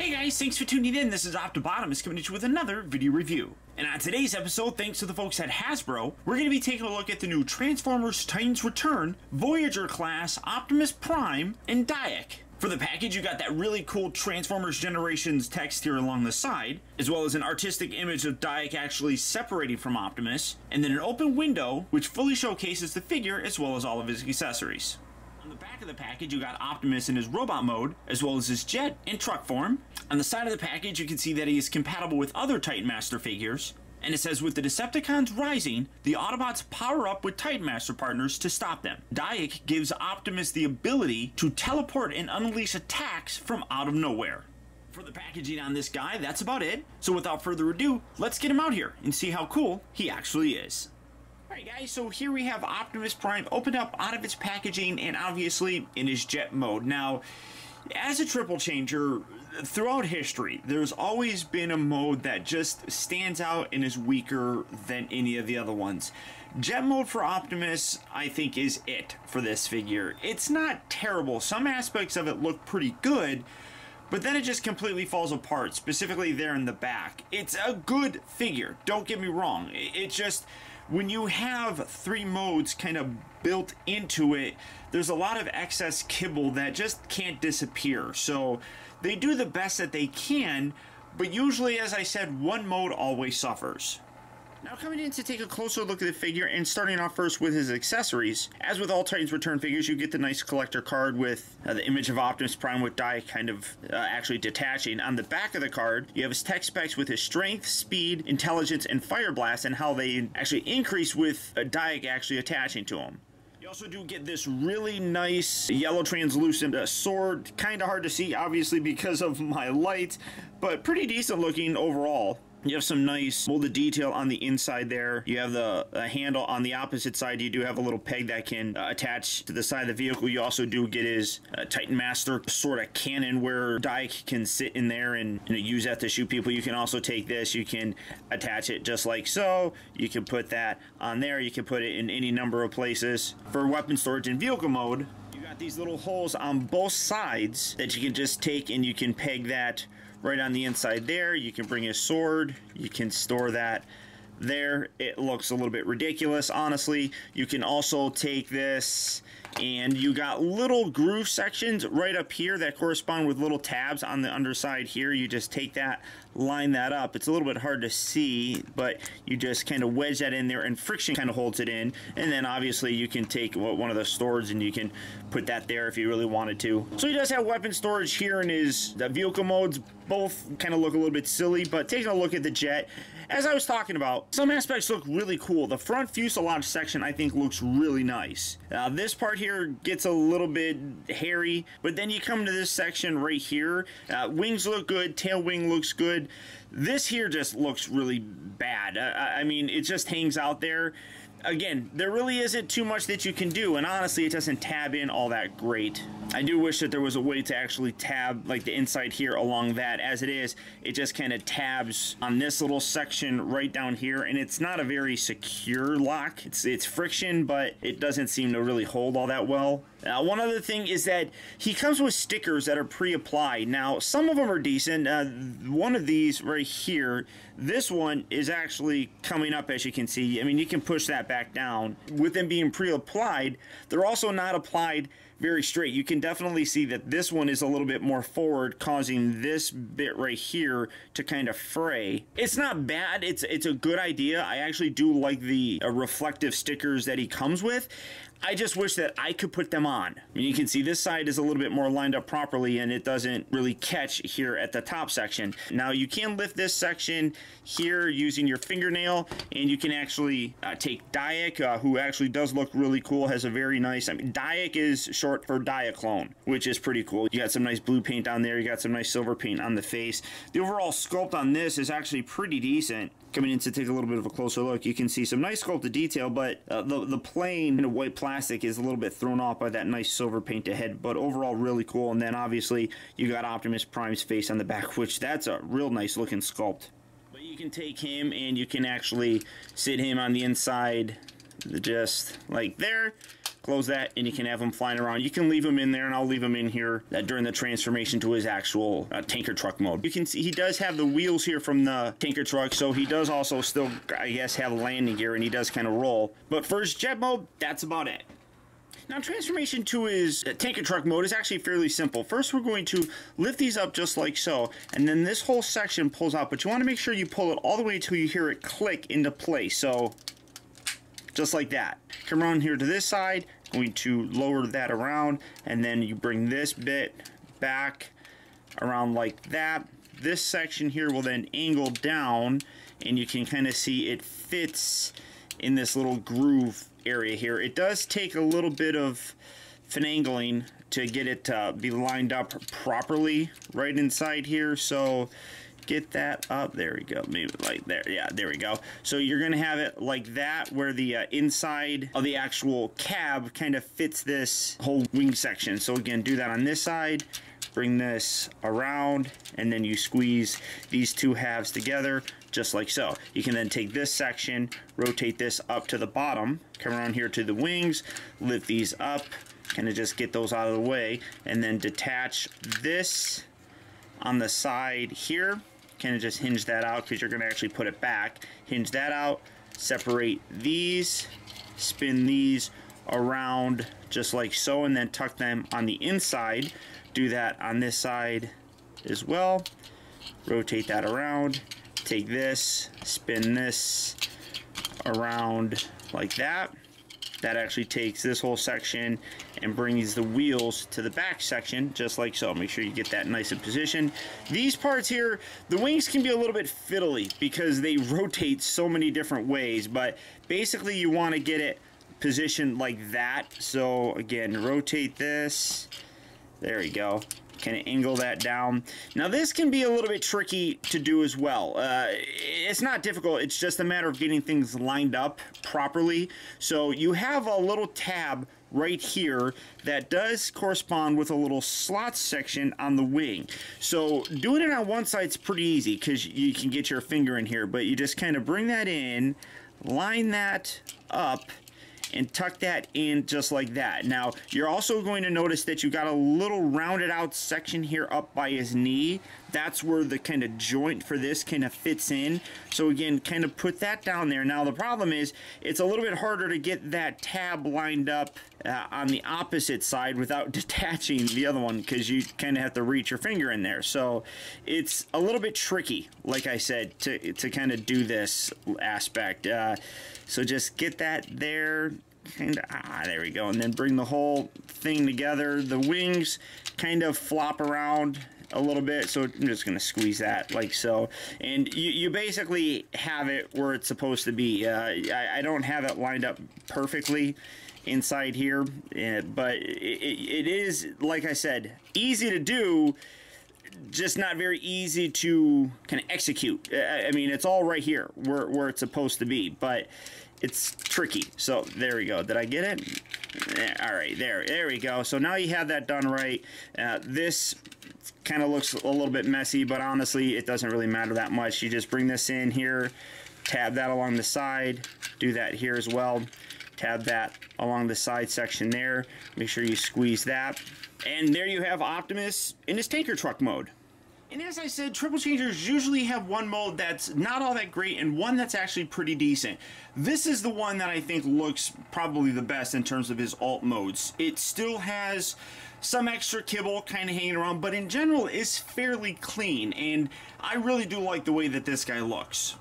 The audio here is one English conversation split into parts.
Hey guys, thanks for tuning in. This is Optibotimus coming at you with another video review. And on today's episode, thanks to the folks at Hasbro, we're going to be taking a look at the new Transformers Titans Return, Voyager class, Optimus Prime, and Diak. For the package, you got that really cool Transformers Generations text here along the side, as well as an artistic image of Diak actually separating from Optimus, and then an open window which fully showcases the figure as well as all of his accessories. On the back of the package, you got Optimus in his robot mode, as well as his jet and truck form. On the side of the package, you can see that he is compatible with other Titan Master figures. And it says, with the Decepticons rising, the Autobots power up with Titan Master partners to stop them. Diak gives Optimus the ability to teleport and unleash attacks from out of nowhere. For the packaging on this guy, that's about it. So without further ado, let's get him out here and see how cool he actually is. Alright guys, so here we have Optimus Prime opened up out of its packaging and obviously in his jet mode. Now, as a triple changer, throughout history, there's always been a mode that just stands out and is weaker than any of the other ones. Jet mode for Optimus, I think, is it for this figure. It's not terrible. Some aspects of it look pretty good, but then it just completely falls apart, specifically there in the back. It's a good figure, don't get me wrong. It's just, when you have three modes kind of built into it, there's a lot of excess kibble that just can't disappear. So they do the best that they can, but usually, as I said, one mode always suffers. Now coming in to take a closer look at the figure and starting off first with his accessories. As with all Titans Return figures, you get the nice collector card with the image of Optimus Prime with Diak kind of actually detaching. On the back of the card, you have his tech specs with his strength, speed, intelligence, and fire blast, and how they actually increase with Diak actually attaching to him. You also do get this really nice yellow translucent sword. Kind of hard to see, obviously, because of my light, but pretty decent looking overall. You have some nice molded detail on the inside there. You have the handle on the opposite side. You do have a little peg that can attach to the side of the vehicle. You also do get his Titan Master sort of cannon where Diak can sit in there and use that to shoot people. You can also take this. You can attach it just like so. You can put that on there. You can put it in any number of places. For weapon storage in vehicle mode, you got these little holes on both sides that you can just take and you can peg that right on the inside there. You can bring a sword, you can store that there. It looks a little bit ridiculous, honestly. You can also take this and you got little groove sections right up here that correspond with little tabs on the underside here. You just take that, line that up. It's a little bit hard to see, but you just kind of wedge that in there and friction kind of holds it in. And then obviously you can take one of the swords and you can put that there if you really wanted to. So he does have weapon storage here in his vehicle modes. Both kind of look a little bit silly, but taking a look at the jet, as I was talking about, some aspects look really cool. The front fuselage section, I think, looks really nice. This part here gets a little bit hairy, but then you come to this section right here. Wings look good, tail wing looks good. This here just looks really bad. I mean, it just hangs out there. Again, there really isn't too much that you can do, and honestly, it doesn't tab in all that great. I do wish that there was a way to actually tab like the inside here along that. As it is, it just kind of tabs on this little section right down here, and it's not a very secure lock. It's friction, but it doesn't seem to really hold all that well. One other thing is that he comes with stickers that are pre-applied. Now, some of them are decent. One of these right here, this one is actually coming up, as you can see. I mean, you can push that back down. With them being pre-applied, they're also not applied very straight. You can definitely see that this one is a little bit more forward, causing this bit right here to kind of fray. It's not bad. It's a good idea. I actually do like the reflective stickers that he comes with. I just wish that I could put them on. I mean, you can see this side is a little bit more lined up properly and it doesn't really catch here at the top section. Now you can lift this section here using your fingernail, and you can actually take Diak, who actually does look really cool, has a very nice, I mean, Diak is short for Diaclone, which is pretty cool. You got some nice blue paint on there, you got some nice silver paint on the face. The overall sculpt on this is actually pretty decent. Coming in to take a little bit of a closer look, you can see some nice sculpted detail, but the plain white plastic is a little bit thrown off by that nice silver painted head, but overall really cool. And then obviously you got Optimus Prime's face on the back, which that's a real nice looking sculpt. But you can take him and you can actually sit him on the inside just like there. close that, and you can have him flying around. You can leave him in there, and I'll leave him in here during the transformation to his actual tanker truck mode. You can see he does have the wheels here from the tanker truck, so he does also still, I guess, have landing gear, and he does kind of roll. But for his jet mode, that's about it. Now, transformation to his tanker truck mode is actually fairly simple. First, we're going to lift these up just like so, and then this whole section pulls out, but you want to make sure you pull it all the way until you hear it click into place. So, just like that. Come around here to this side, going to lower that around, and then you bring this bit back around like that. This section here will then angle down, and you can kind of see it fits in this little groove area here. It does take a little bit of finagling to get it to be lined up properly right inside here, so get that up. There we go. Maybe like there. Yeah, there we go. So you're going to have it like that, where the inside of the actual cab kind of fits this whole wing section. So again, do that on this side. Bring this around, and then you squeeze these two halves together just like so. You can then take this section, rotate this up to the bottom, come around here to the wings, lift these up, kind of just get those out of the way, and then detach this on the side here. Kind of just hinge that out because you're going to actually put it back. Hinge that out, separate these, spin these around just like so, and then tuck them on the inside. Do that on this side as well. Rotate that around. Take this, spin this around like that. That actually takes this whole section and brings the wheels to the back section just like so. Make sure you get that nice in position. These parts here, the wings can be a little bit fiddly because they rotate so many different ways, but basically you want to get it positioned like that. So again, rotate this. There we go. Kind of angle that down. Now this can be a little bit tricky to do as well. It's not difficult, it's just a matter of getting things lined up properly. So you have a little tab right here that does correspond with a little slot section on the wing. So doing it on one side is pretty easy because you can get your finger in here, but you just kind of bring that in, line that up, and tuck that in just like that. Now, you're also going to notice that you got a little rounded out section here up by his knee. That's where the kind of joint for this kind of fits in. So again, kind of put that down there. Now, the problem is it's a little bit harder to get that tab lined up on the opposite side without detaching the other one, because you kind of have to reach your finger in there. So it's a little bit tricky, like I said, to kind of do this aspect. So just get that there, kind of, there we go, and then bring the whole thing together. The wings kind of flop around a little bit, so I'm just going to squeeze that like so, and you basically have it where it's supposed to be. I don't have it lined up perfectly inside here, but it is, like I said, easy to do, just not very easy to kind of execute. I mean, it's all right here where it's supposed to be, but it's tricky. So there we go. Did I get it? All right, there we go. So now you have that done right. This kind of looks a little bit messy, but honestly, it doesn't really matter that much. You just bring this in here, tab that along the side, do that here as well. Tab that along the side section there. Make sure you squeeze that. And there you have Optimus in his tanker truck mode. And as I said, Triple Changers usually have one mode that's not all that great and one that's actually pretty decent. This is the one that I think looks probably the best in terms of his alt modes. It still has some extra kibble kind of hanging around, but in general is fairly clean, and I really do like the way that this guy looks.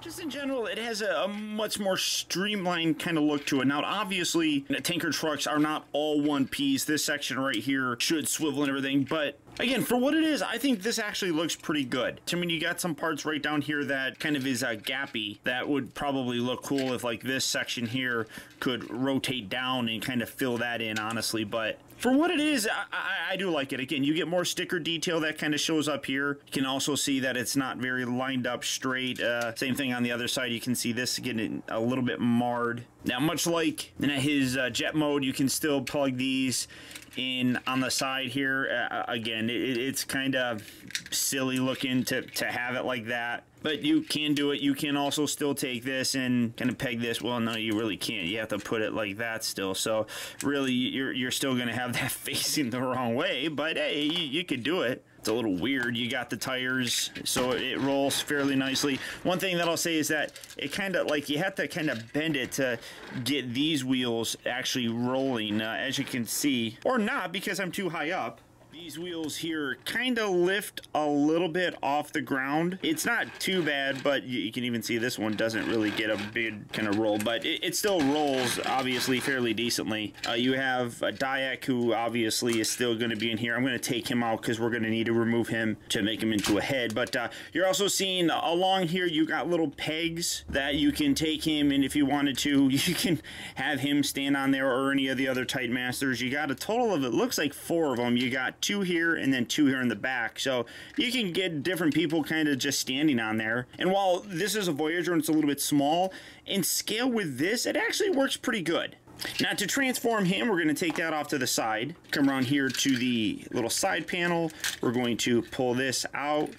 Just in general, it has a much more streamlined kind of look to it. Now, obviously, tanker trucks are not all one piece. This section right here should swivel and everything, but again, for what it is, I think this actually looks pretty good. I mean, you got some parts right down here that kind of is gappy. That would probably look cool if, like, this section here could rotate down and kind of fill that in, honestly, but for what it is, I do like it. Again, you get more sticker detail that kind of shows up here. You can also see that it's not very lined up straight. Same thing on the other side. You can see this getting a little bit marred. Now, much like in his jet mode, you can still plug these in on the side here. Again, it's kind of silly looking to have it like that. But you can do it. You can also still take this and kind of peg this. Well, no, you really can't. You have to put it like that still. So really, you're still going to have that facing the wrong way. But hey, you could do it. It's a little weird. You got the tires, so it rolls fairly nicely. One thing that I'll say is that it kind of like you have to kind of bend it to get these wheels actually rolling, as you can see, or not because I'm too high up. These wheels here kind of lift a little bit off the ground. It's not too bad, but you can even see this one doesn't really get a big kind of roll, but it still rolls obviously fairly decently. You have Dyack, who obviously is still going to be in here. I'm going to take him out because we're going to need to remove him to make him into a head. But you're also seeing along here you got little pegs that you can take him, and if you wanted to, you can have him stand on there or any of the other Titan Masters. You got a total of, it looks like 4 of them. You got 2 here and then 2 here in the back, so you can get different people kind of just standing on there. And while this is a Voyager and it's a little bit small, in scale with this, it actually works pretty good. Now to transform him, we're going to take that off to the side, come around here to the little side panel. We're going to pull this out,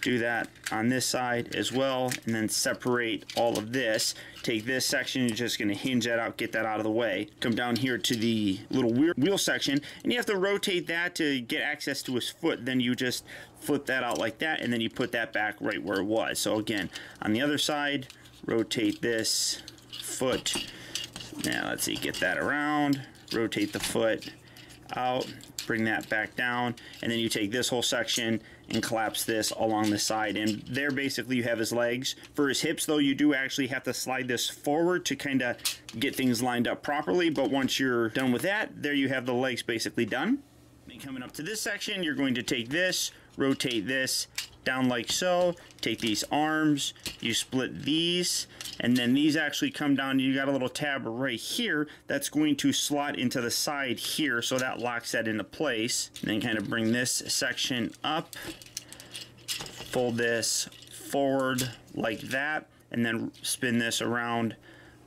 do that on this side as well, and then separate all of this. Take this section, you're just going to hinge that out, get that out of the way. Come down here to the little wheel section, and you have to rotate that to get access to his foot. Then you just flip that out like that, and then you put that back right where it was. So again, on the other side, rotate this foot. Now let's see, get that around, rotate the foot out, bring that back down, and then you take this whole section and collapse this along the side, and there basically you have his legs. For his hips though, you do actually have to slide this forward to kind of get things lined up properly, but once you're done with that, there you have the legs basically done. And coming up to this section, you're going to take this, rotate this down like so, take these arms, you split these, and then these actually come down. You got a little tab right here that's going to slot into the side here, so that locks that into place. And then kind of bring this section up, fold this forward like that, and then spin this around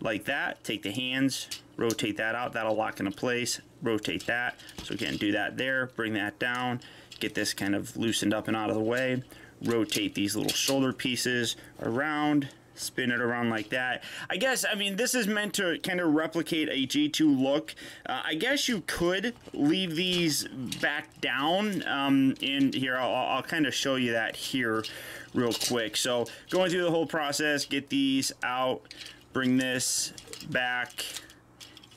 like that. Take the hands, rotate that out, that'll lock into place, rotate that. So again, do that there, bring that down, get this kind of loosened up and out of the way, rotate these little shoulder pieces around, spin it around like that. I guess, I mean, this is meant to kind of replicate a G2 look. I guess you could leave these back down, and here, I'll kind of show you that here real quick. So going through the whole process, get these out, bring this back,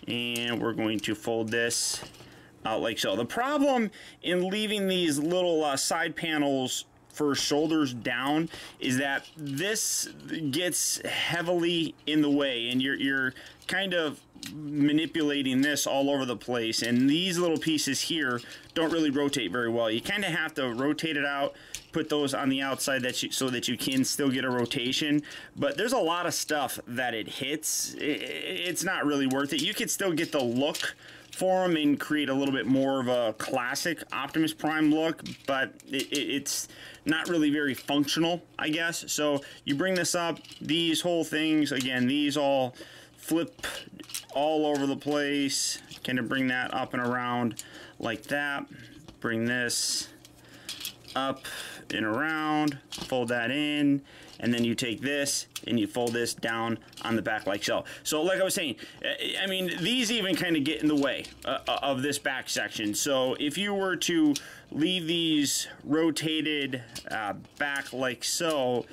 and we're going to fold this out like so. The problem in leaving these little side panels for shoulders down is that this gets heavily in the way, and you're kind of manipulating this all over the place, and these little pieces here don't really rotate very well. You kind of have to rotate it out, put those on the outside so that you can still get a rotation, but there's a lot of stuff that it hits. It's not really worth it. You could still get the look for them and create a little bit more of a classic Optimus Prime look, but it's not really very functional, I guess. So you bring this up, these whole things, again, these all flip all over the place, kind of bring that up and around like that, bring this up and around, fold that in, and then you take this and you fold this down on the back like so. So like I was saying, I mean, these even kind of get in the way of this back section. So if you were to leave these rotated back like so,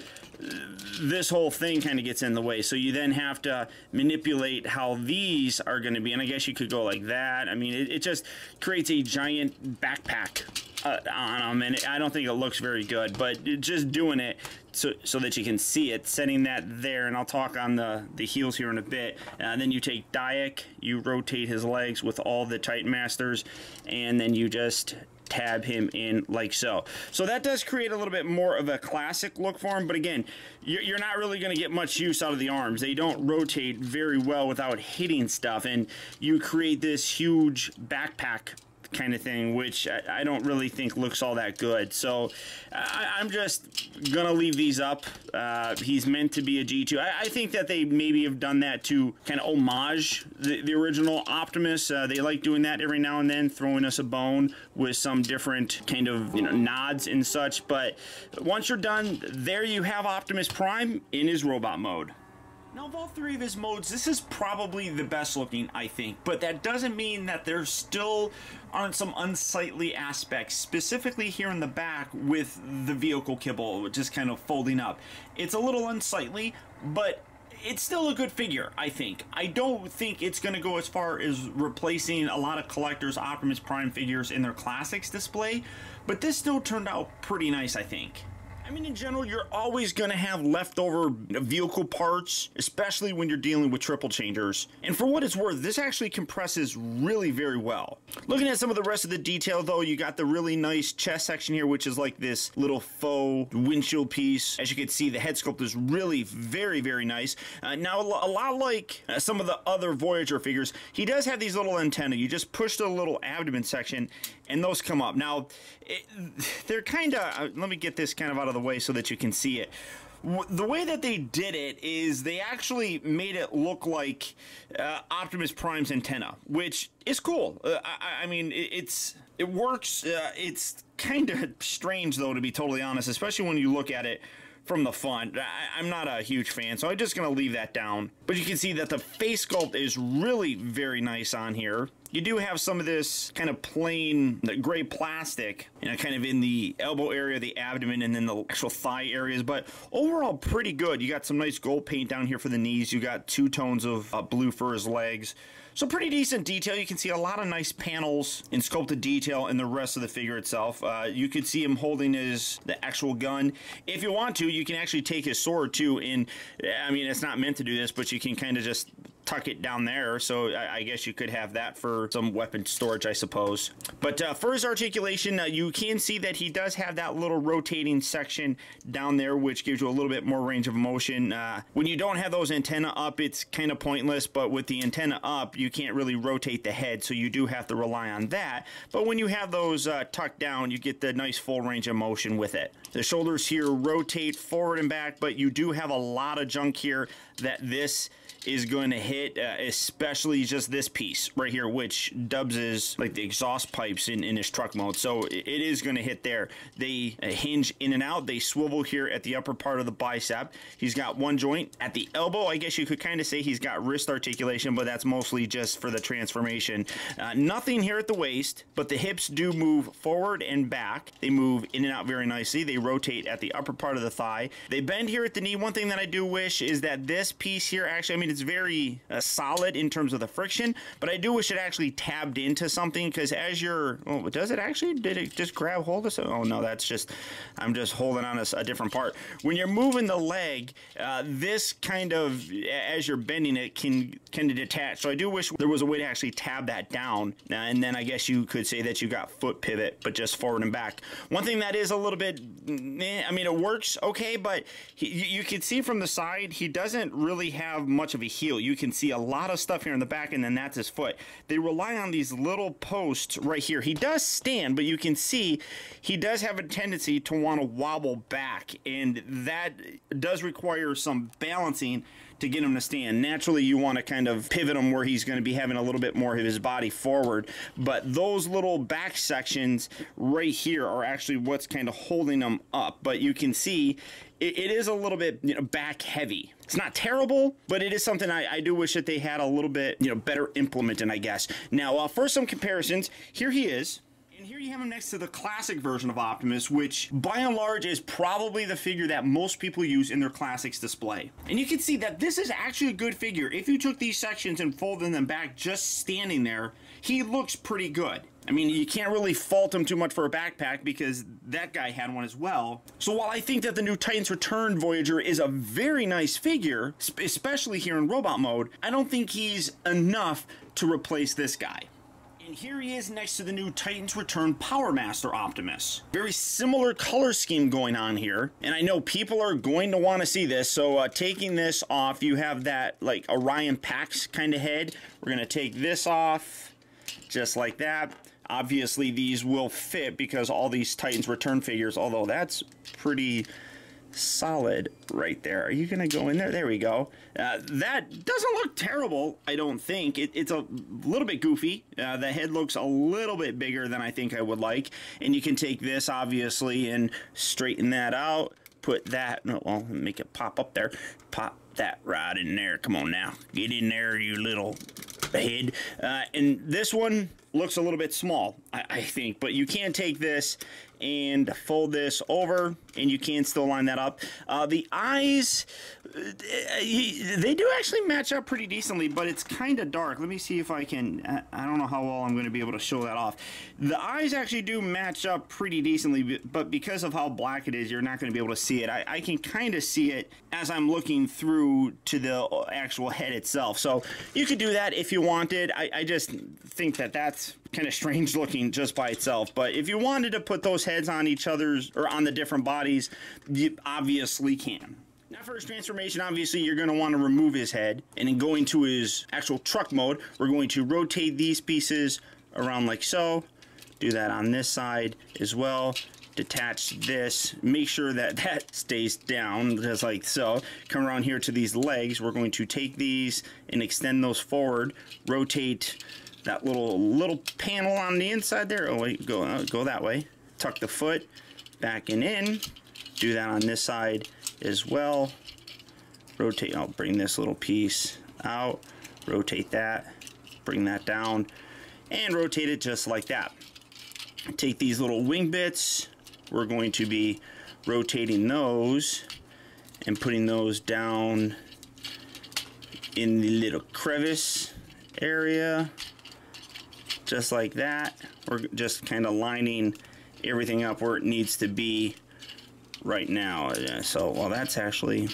this whole thing kind of gets in the way. So you then have to manipulate how these are going to be. And I guess you could go like that. I mean, it just creates a giant backpack on them, and I don't think it looks very good, but just doing it so that you can see it, setting that there, and I'll talk on the heels here in a bit. Then you take Dyack, you rotate his legs with all the Titan Masters, and then you just tab him in like so. So that does create a little bit more of a classic look for him, but again, you're not really going to get much use out of the arms. They don't rotate very well without hitting stuff, and you create this huge backpack kind of thing, which I don't really think looks all that good. So I'm just gonna leave these up. He's meant to be a G2. I think that they maybe have done that to kind of homage the original Optimus. They like doing that every now and then, throwing us a bone with some different kind of, you know, nods and such. But once you're done, there you have Optimus Prime in his robot mode. Now, of all three of his modes, this is probably the best looking, I think, but that doesn't mean that there still aren't some unsightly aspects, specifically here in the back with the vehicle kibble just kind of folding up. It's a little unsightly, but it's still a good figure, I think. I don't think it's going to go as far as replacing a lot of collectors' Optimus Prime figures in their classics display, but this still turned out pretty nice, I think. I mean, in general, you're always going to have leftover vehicle parts, especially when you're dealing with triple changers. And for what it's worth, this actually compresses really very well. Looking at some of the rest of the detail, though, you got the really nice chest section here, which is like this little faux windshield piece. As you can see, the head sculpt is really very, very nice. Now, a lot like some of the other Voyager figures, he does have these little antennae. You just push the little abdomen section, and those come up. Now, they're kind of, let me get this kind of out of the way so that you can see it. The way that they did it is they actually made it look like Optimus Prime's antenna, which is cool. I mean, it works. It's kind of strange, though, to be totally honest, especially when you look at it from the front. I'm not a huge fan, so I'm just going to leave that down. But you can see that the face sculpt is really very nice on here. You do have some of this kind of plain gray plastic, you know, kind of in the elbow area, the abdomen, and then the actual thigh areas, but overall pretty good. You got some nice gold paint down here for the knees. You got two tones of blue for his legs. So pretty decent detail. You can see a lot of nice panels and sculpted detail in the rest of the figure itself. You could see him holding the actual gun. If you want to, you can actually take his sword too, and I mean, it's not meant to do this, but you can kind of just tuck it down there, so I guess you could have that for some weapon storage, I suppose. But for his articulation, you can see that he does have that little rotating section down there, which gives you a little bit more range of motion. When you don't have those antenna up, it's kind of pointless, but with the antenna up, you can't really rotate the head, so you do have to rely on that. But when you have those tucked down, you get the nice full range of motion with it. The shoulders here rotate forward and back, but you do have a lot of junk here that this is going to hit, especially just this piece right here, which dubs is like the exhaust pipes in his truck mode. So it is going to hit there. They hinge in and out. They swivel here at the upper part of the bicep. He's got one joint at the elbow. I guess you could kind of say he's got wrist articulation, but that's mostly just for the transformation. Nothing here at the waist, but the hips do move forward and back. They move in and out very nicely. They rotate at the upper part of the thigh. They bend here at the knee. One thing that I do wish is that this piece here, actually, I mean, it's very solid in terms of the friction, but I do wish it actually tabbed into something, because as you're, oh, does it actually, did it just grab hold of something? Oh no, that's just, I'm just holding on a different part. When you're moving the leg, this kind of, as you're bending it, can detach. So I do wish there was a way to actually tab that down, and then I guess you could say that you got foot pivot, but just forward and back. One thing that is a little bit, I mean, it works okay, but you can see from the side, he doesn't really have much of a heel. You can see a lot of stuff here in the back, and then that's his foot. They rely on these little posts right here. He does stand, but you can see he does have a tendency to want to wobble back, and that does require some balancing to get him to stand. Naturally, you want to kind of pivot him where he's going to be having a little bit more of his body forward, but those little back sections right here are actually what's kind of holding him up. But you can see it is a little bit, you know, back heavy. It's not terrible, but it is something I do wish that they had a little bit, you know, better implemented, I guess. Now, for some comparisons, here he is. And here you have him next to the classic version of Optimus, which by and large is probably the figure that most people use in their classics display. And you can see that this is actually a good figure. If you took these sections and folded them back just standing there, he looks pretty good. I mean, you can't really fault him too much for a backpack, because that guy had one as well. So while I think that the new Titans Return Voyager is a very nice figure, especially here in robot mode, I don't think he's enough to replace this guy. And here he is next to the new Titans Return Power Master Optimus. Very similar color scheme going on here, and I know people are going to want to see this, so taking this off, you have that like Orion Pax kind of head. We're going to take this off just like that. Obviously, these will fit because all these Titans Return figures, although that's pretty solid right there. Are you gonna go in there? There we go. That doesn't look terrible, I don't think. It's a little bit goofy. The head looks a little bit bigger than I think I would like. And you can take this, obviously, and straighten that out. Put that, well, make it pop up there. Pop that right in there. Come on now. Get in there, you little head. And this one looks a little bit small, I think, but you can take this and fold this over, and you can still line that up. The eyes, they do actually match up pretty decently, but it's kind of dark. Let me see if I can, I don't know how well I'm going to be able to show that off. The eyes actually do match up pretty decently, but because of how black it is, you're not going to be able to see it. I can kind of see it as I'm looking through to the actual head itself. So you could do that if you wanted. I just think that that's kind of strange looking just by itself. But if you wanted to put those heads on each other's, or on the different bodies, you obviously can. Now for his transformation, obviously you're going to want to remove his head, and then go into his actual truck mode. We're going to rotate these pieces around like so. Do that on this side as well. Detach this, make sure that that stays down just like so. Come around here to these legs. We're going to take these and extend those forward. Rotate that little panel on the inside there. Oh wait, go that way. Tuck the foot back and in. Do that on this side as well. Rotate. I'll bring this little piece out. Rotate that. Bring that down, and rotate it just like that. Take these little wing bits. We're going to be rotating those and putting those down in the little crevice area, just like that. We're just kind of lining everything up where it needs to be right now. So, well, that's actually,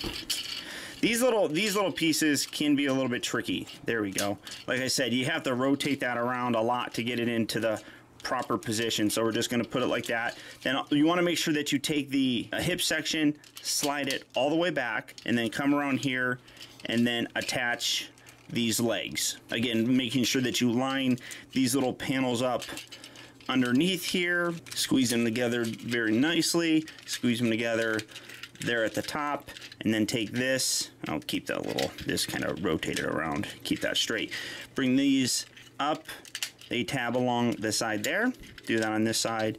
these little pieces can be a little bit tricky. There we go. Like I said, you have to rotate that around a lot to get it into the proper position. So we're just going to put it like that. Then you want to make sure that you take the hip section, slide it all the way back, and then come around here and then attach these legs. Again, making sure that you line these little panels up underneath here, squeeze them together very nicely, squeeze them together there at the top, and then take this, I'll keep that this kind of rotated around, keep that straight. Bring these up, they tab along the side there, do that on this side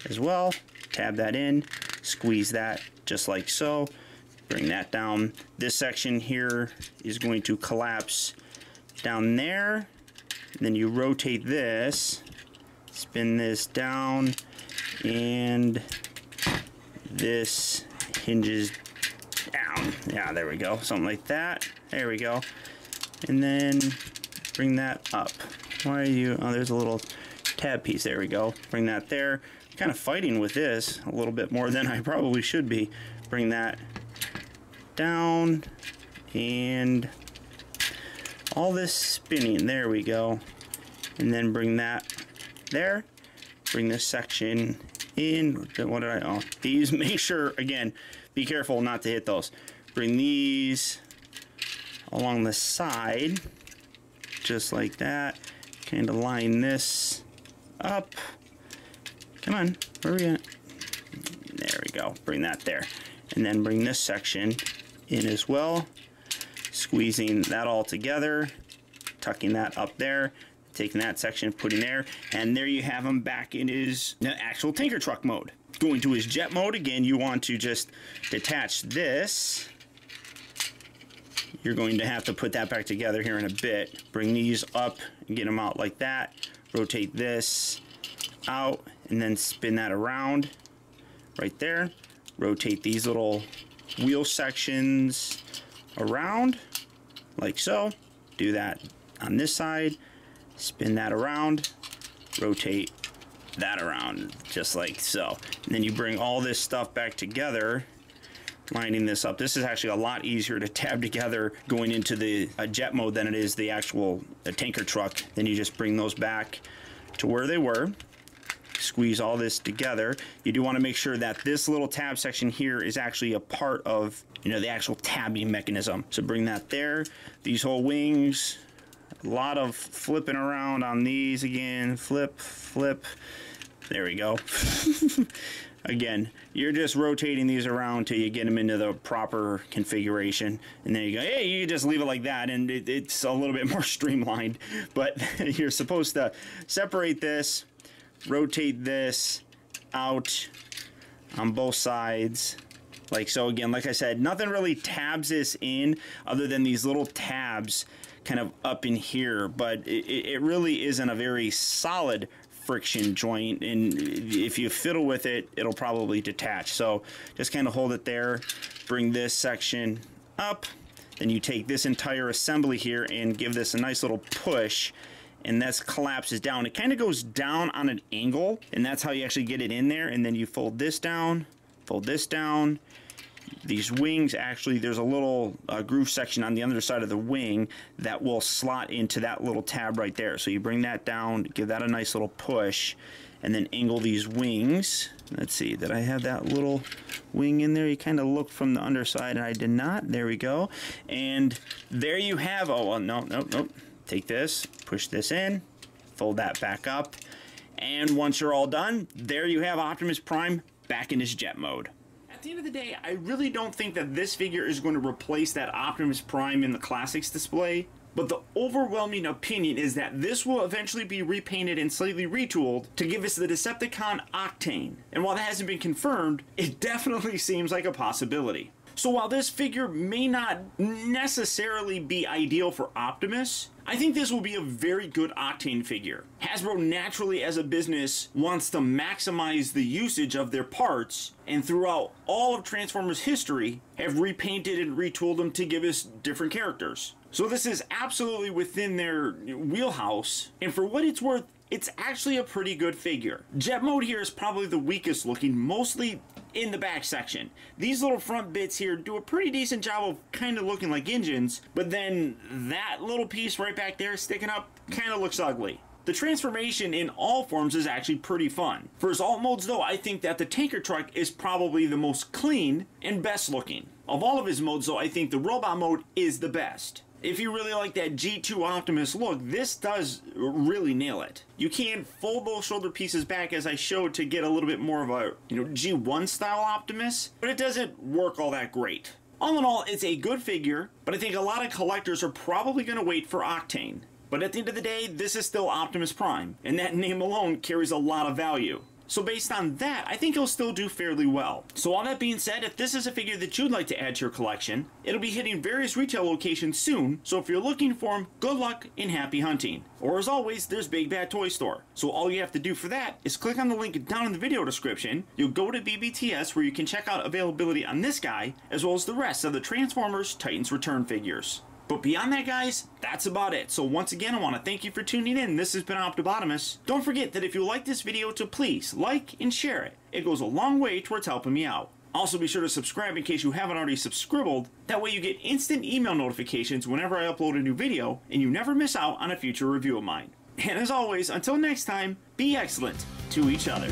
as well, tab that in, squeeze that just like so, bring that down. This section here is going to collapse down there, and then you rotate this, spin this down, and this hinges down. Yeah, there we go, something like that. There we go. And then bring that up. Why are you, oh, there's a little tab piece. There we go. Bring that there. I'm kind of fighting with this a little bit more than I probably should be. Bring that down, and all this spinning. There we go. And then bring that there. Bring this section in. What did I, oh, these, make sure, again, be careful not to hit those. Bring these along the side, just like that. Kind of line this up. Come on, where are we at? There we go, bring that there. And then bring this section in as well. Squeezing that all together, tucking that up there, taking that section, putting there, and there you have him back in his actual Tinker Truck mode. Going to his jet mode, again, you want to just detach this. You're going to have to put that back together here in a bit. Bring these up and get them out like that. Rotate this out and then spin that around right there. Rotate these little wheel sections around like so. Do that on this side. Spin that around. Rotate that around just like so. And then you bring all this stuff back together, lining this up. This is actually a lot easier to tab together going into the jet mode than it is the actual tanker truck. Then you just bring those back to where they were. Squeeze all this together. You do want to make sure that this little tab section here is actually a part of, the actual tabbing mechanism. So bring that there. These whole wings, A lot of flipping around on these again. Flip, flip. There we go. Again, you're just rotating these around till you get them into the proper configuration. And there you go. Hey, you just leave it like that, and it's a little bit more streamlined. But you're supposed to separate this, rotate this out on both sides. Like so. Again, like I said, nothing really tabs this in other than these little tabs kind of up in here. But it really isn't a very solid friction joint, and if you fiddle with it, it'll probably detach. So just kind of hold it there, bring this section up, then you take this entire assembly here and give this a nice little push, and that collapses down. It kind of goes down on an angle, and that's how you actually get it in there. And then you fold this down, fold this down. These wings, actually, there's a little groove section on the underside of the wing that will slot into that little tab right there. So you bring that down, give that a nice little push, and then angle these wings. Let's see, did I have that little wing in there? You kind of look from the underside, and I did not. There we go. And there you have, oh, well, no. Take this, push this in, fold that back up, and once you're all done, there you have Optimus Prime back in his jet mode. At the end of the day, I really don't think that this figure is going to replace that Optimus Prime in the Classics display, but the overwhelming opinion is that this will eventually be repainted and slightly retooled to give us the Decepticon Octane. And while that hasn't been confirmed, it definitely seems like a possibility. So while this figure may not necessarily be ideal for Optimus, I think this will be a very good Octane figure. Hasbro naturally as a business wants to maximize the usage of their parts, and throughout all of Transformers history have repainted and retooled them to give us different characters. So this is absolutely within their wheelhouse, and for what it's worth, it's actually a pretty good figure. Jet mode here is probably the weakest looking, mostly in the back section. These little front bits here do a pretty decent job of kind of looking like engines, but then that little piece right back there sticking up kind of looks ugly. The transformation in all forms is actually pretty fun. For his alt modes though, I think that the tanker truck is probably the most clean and best looking. Of all of his modes though, I think the robot mode is the best. If you really like that G2 Optimus look, this does really nail it. You can fold those shoulder pieces back as I showed to get a little bit more of a, G1 style Optimus, but it doesn't work all that great. All in all, it's a good figure, but I think a lot of collectors are probably going to wait for Octane. But at the end of the day, this is still Optimus Prime, and that name alone carries a lot of value. So based on that, I think he'll still do fairly well. So all that being said, if this is a figure that you'd like to add to your collection, it'll be hitting various retail locations soon, so if you're looking for him, good luck and happy hunting. Or as always, there's Big Bad Toy Store. So all you have to do for that is click on the link down in the video description, you'll go to BBTS where you can check out availability on this guy, as well as the rest of the Transformers Titans Return figures. But beyond that, guys, that's about it. So once again, I want to thank you for tuning in. This has been Optibotimus. Don't forget that if you like this video, to please like and share it. It goes a long way towards helping me out. Also, be sure to subscribe in case you haven't already subscribed. That way you get instant email notifications whenever I upload a new video, and you never miss out on a future review of mine. And as always, until next time, be excellent to each other.